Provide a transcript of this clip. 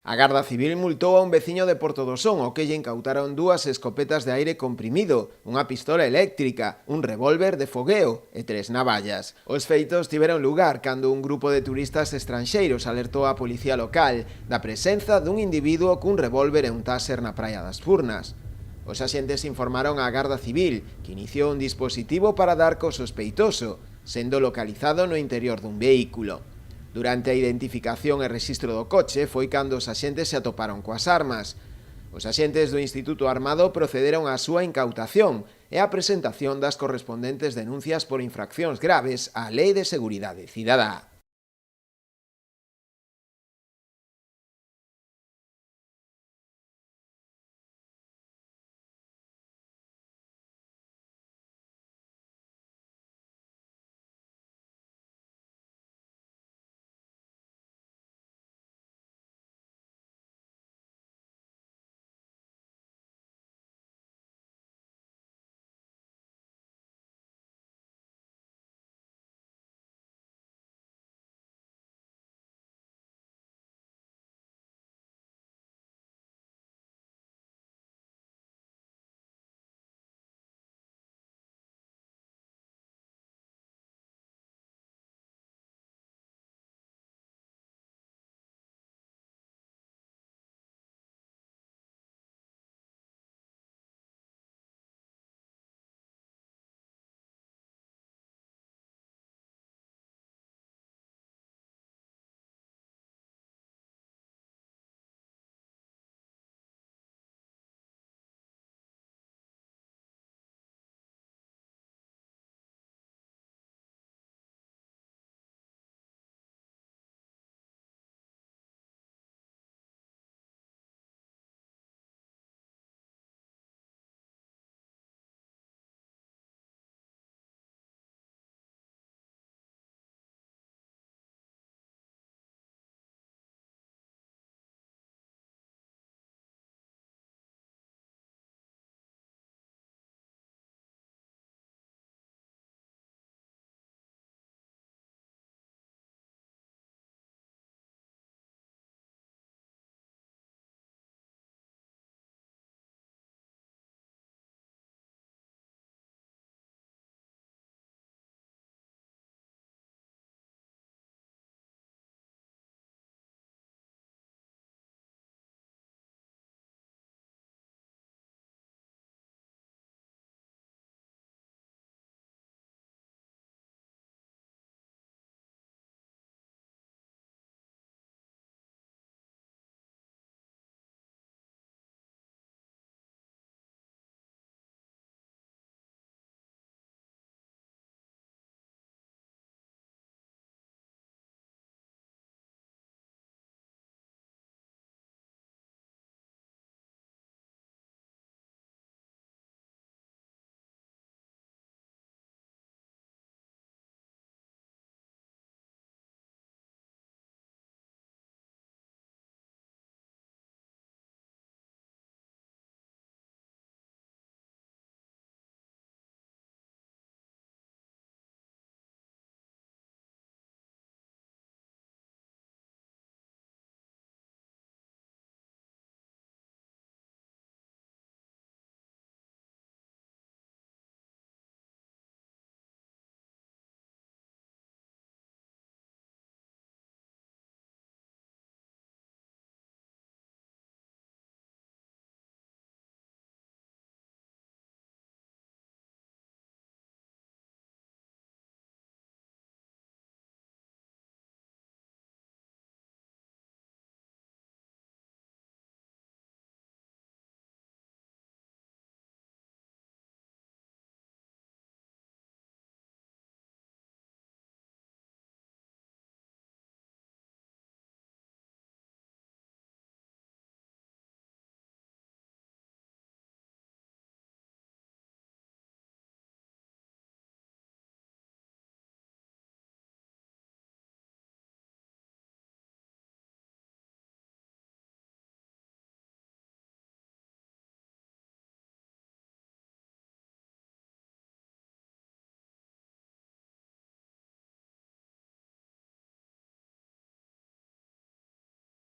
A Garda Civil multou a un veciño de Porto do Son ao que lle incautaron 2 escopetas de aire comprimido, unha pistola eléctrica, un revólver de fogueo e 3 navallas. Os feitos tiveron lugar cando un grupo de turistas estranxeiros alertou á policía local da presenza dun individuo cun revólver e un taser na praia das Furnas. Os axentes informaron á Garda Civil, que iniciou un dispositivo para dar co sospeitoso, sendo localizado no interior dun vehículo. Durante a identificación e rexistro do coche foi cando os axentes se atoparon coas armas. Os axentes do Instituto Armado procederon á súa incautación e á presentación das correspondentes denuncias por infraccións graves á Lei de Seguridade Cidadá.